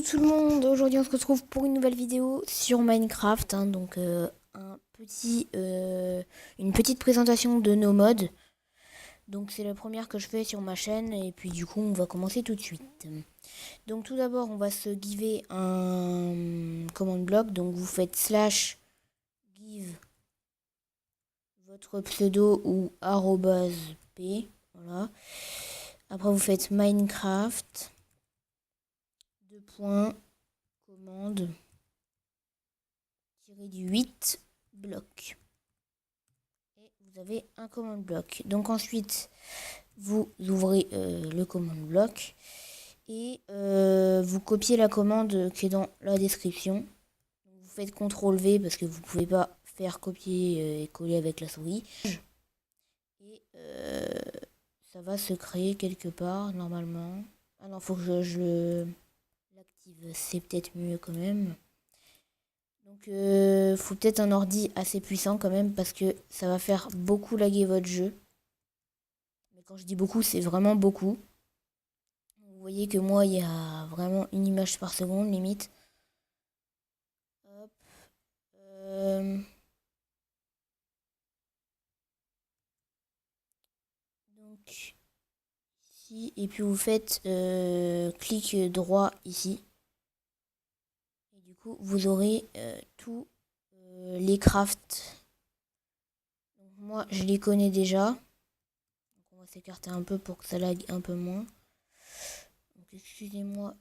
Coucou tout le monde, aujourd'hui on se retrouve pour une nouvelle vidéo sur Minecraft, donc une petite présentation de nos mods. Donc c'est la première que je fais sur ma chaîne et puis du coup on va commencer tout de suite. Donc tout d'abord on va se giver un command block, donc vous faites slash give votre pseudo ou arrobase p, voilà. Après vous faites Minecraft, deux points, commande, tiré du 8 bloc. Et vous avez un command block. Donc ensuite, vous ouvrez le command block et vous copiez la commande qui est dans la description. Vous faites CTRL V parce que vous ne pouvez pas faire copier et coller avec la souris. Et ça va se créer quelque part normalement. Ah non, faut que je l'active, c'est peut-être mieux quand même. Donc faut peut-être un ordi assez puissant quand même parce que ça va faire beaucoup laguer votre jeu. Mais quand je dis beaucoup, c'est vraiment beaucoup. Vous voyez que moi, il y a vraiment une image par seconde limite. Hop. Donc ici, et puis vous faites clic droit ici. Et du coup, vous aurez tous les crafts. Donc, moi, je les connais déjà. Donc, on va s'écarter un peu pour que ça lag un peu moins. Donc excusez-moi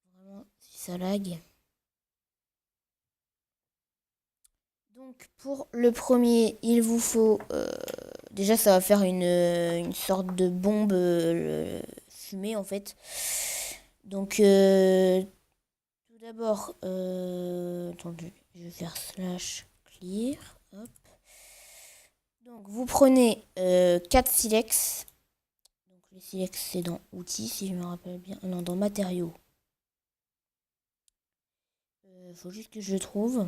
vraiment si ça lag. Donc pour le premier, il vous faut... déjà ça va faire une sorte de bombe fumée en fait. Donc tout d'abord, attendez, je vais faire slash clear. Hop. Donc vous prenez 4 silex. Donc les silex c'est dans outils si je me rappelle bien. Non, dans matériaux. Faut juste que je le trouve.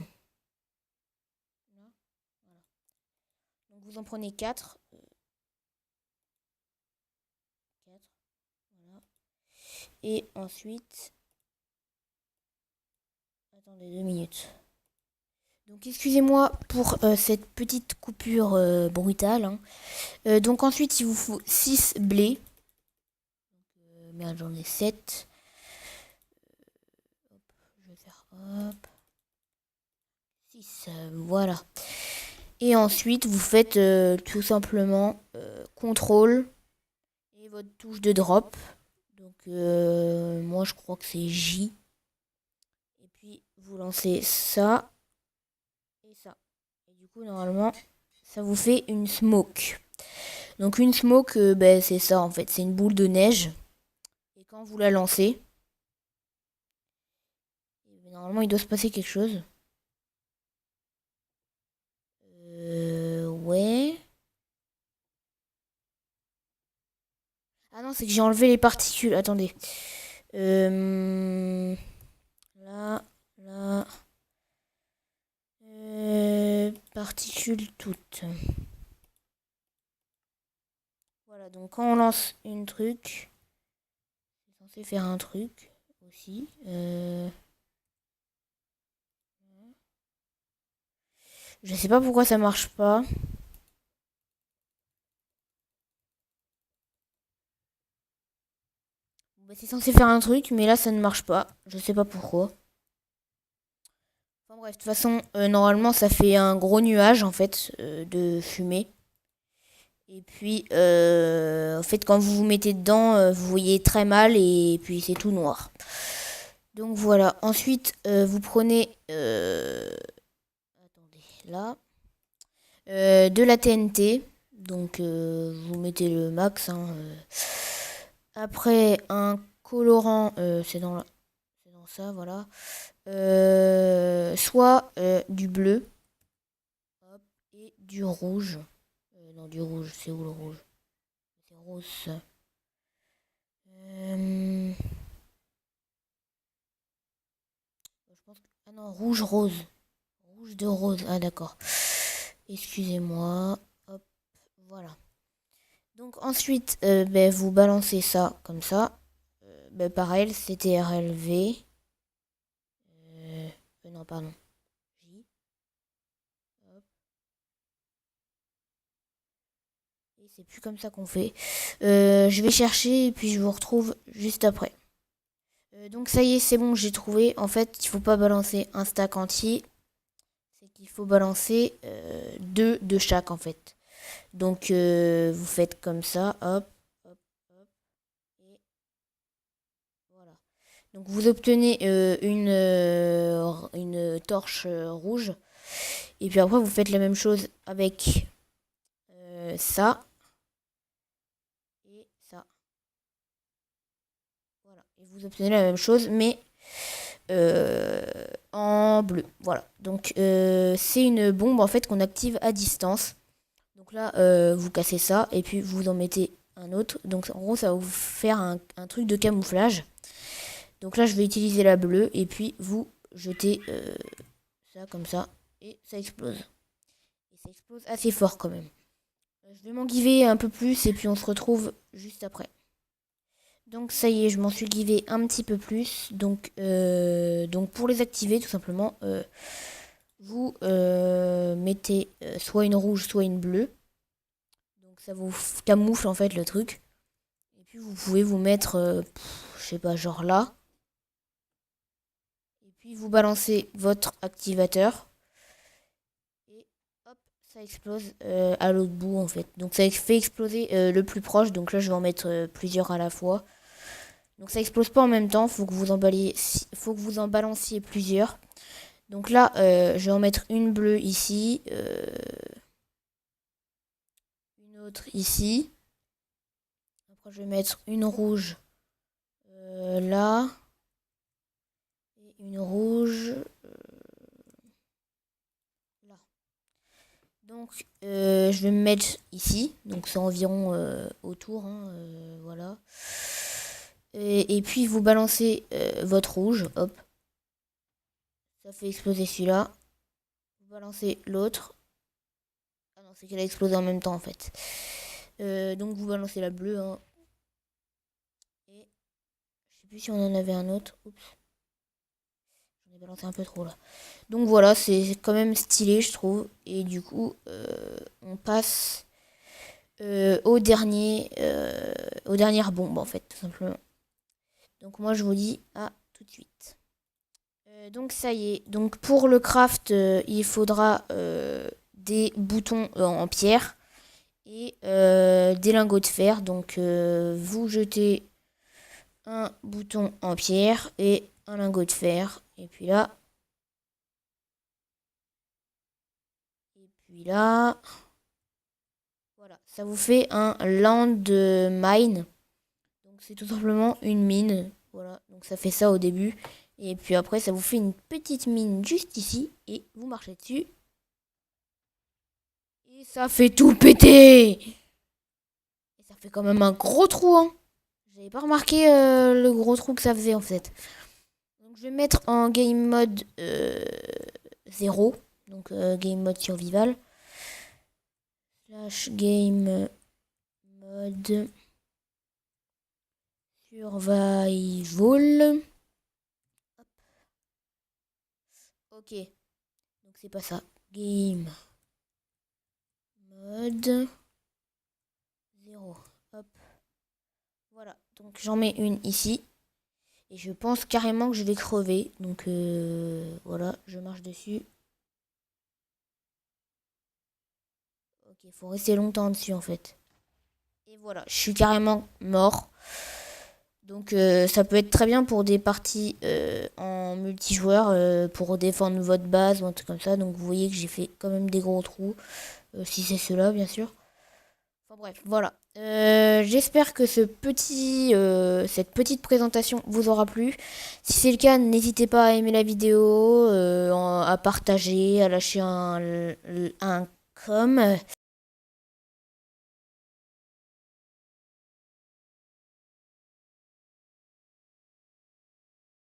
Donc vous en prenez 4. 4, voilà. Et ensuite... Attendez 2 minutes. Donc excusez-moi pour cette petite coupure brutale. Donc ensuite il vous faut 6 blés. Merde, j'en ai 7. Hop, je vais faire hop. 6, voilà. Et ensuite vous faites tout simplement CTRL et votre touche de drop. Donc moi je crois que c'est J. Et puis vous lancez ça et ça. Et du coup normalement ça vous fait une smoke. Donc une smoke, c'est ça en fait, c'est une boule de neige. Et quand vous la lancez, normalement il doit se passer quelque chose. Ouais. Ah non, c'est que j'ai enlevé les particules. Attendez. Là, là. Particules toutes. Voilà, donc quand on lance une truc, c'est censé faire un truc aussi. Je sais pas pourquoi ça marche pas. C'est censé faire un truc, mais là ça ne marche pas. Je sais pas pourquoi. Enfin bref, de toute façon, normalement ça fait un gros nuage en fait de fumée. Et puis, en fait, quand vous vous mettez dedans, vous voyez très mal et puis c'est tout noir. Donc voilà. Ensuite, vous prenez, attendez, là, de la TNT. Donc vous mettez le max. Après, un colorant, c'est dans ça, voilà. Soit du bleu, hop, et du rouge. Non, du rouge, c'est où le rouge? C'est rose. Je pense que... Ah non, rouge rose. Rouge de rose. Ah d'accord. Excusez-moi. Hop, voilà. Donc ensuite, vous balancez ça comme ça. Pareil, CTRLV. non, pardon. J. Hop. Et c'est plus comme ça qu'on fait. Je vais chercher et puis je vous retrouve juste après. Donc ça y est, c'est bon, j'ai trouvé. En fait, il faut pas balancer un stack entier. C'est qu'il faut balancer deux de chaque en fait. Donc vous faites comme ça, hop, hop, hop, et voilà. Donc vous obtenez une torche rouge. Et puis après vous faites la même chose avec ça et ça. Voilà. Et vous obtenez la même chose mais en bleu. Voilà. Donc c'est une bombe en fait qu'on active à distance. Donc là vous cassez ça et puis vous en mettez un autre. Donc en gros ça va vous faire un truc de camouflage. Donc là je vais utiliser la bleue et puis vous jetez ça comme ça et ça explose. Et ça explose assez fort quand même. Je vais m'en giver un peu plus et puis on se retrouve juste après. Donc ça y est, je m'en suis givé un petit peu plus. Donc pour les activer, tout simplement, vous mettez soit une rouge, soit une bleue. Donc ça vous camoufle en fait le truc. Et puis vous pouvez vous mettre, je sais pas, genre là. Et puis vous balancez votre activateur. Et hop, ça explose à l'autre bout en fait. Donc ça fait exploser le plus proche. Donc là je vais en mettre plusieurs à la fois. Donc ça explose pas en même temps, faut que vous en balanciez plusieurs. Donc là, je vais en mettre une bleue ici, une autre ici. Après je vais mettre une rouge là et une rouge là. Donc je vais me mettre ici, donc c'est environ autour, hein, voilà. Et puis vous balancez votre rouge, hop. Ça fait exploser celui-là. Vous balancez l'autre. Ah non, c'est qu'elle a explosé en même temps en fait. Donc vous balancez la bleue. Hein. Et je sais plus si on en avait un autre. Oups. J'en ai balancé un peu trop là. Donc voilà, c'est quand même stylé je trouve. Et du coup, on passe aux dernières bombes en fait, tout simplement. Donc moi je vous dis à tout de suite. Donc ça y est. Donc pour le craft, il faudra des boutons en pierre et des lingots de fer. Donc vous jetez un bouton en pierre et un lingot de fer. Et puis là. Voilà. Ça vous fait un landmine. Donc c'est tout simplement une mine. Voilà. Donc ça fait ça au début. Et puis après, ça vous fait une petite mine juste ici. Et vous marchez dessus. Et ça fait tout péter. Et ça fait quand même un gros trou, hein. J'avais pas remarqué le gros trou que ça faisait, en fait. Donc je vais mettre en game mode 0. Donc game mode survival. Slash game mode survival. Hop. Ok. Donc c'est pas ça. Game mode 0. Hop. Voilà. Donc j'en mets une ici. Et je pense carrément que je vais crever. Donc voilà, je marche dessus. Ok, il faut rester longtemps dessus en fait. Et voilà, je suis carrément mort. Donc ça peut être très bien pour des parties en multijoueur, pour défendre votre base ou un truc comme ça. Donc vous voyez que j'ai fait quand même des gros trous. Si c'est cela, bien sûr. Enfin bref, voilà. J'espère que cette petite présentation vous aura plu. Si c'est le cas, n'hésitez pas à aimer la vidéo, à partager, à lâcher un com.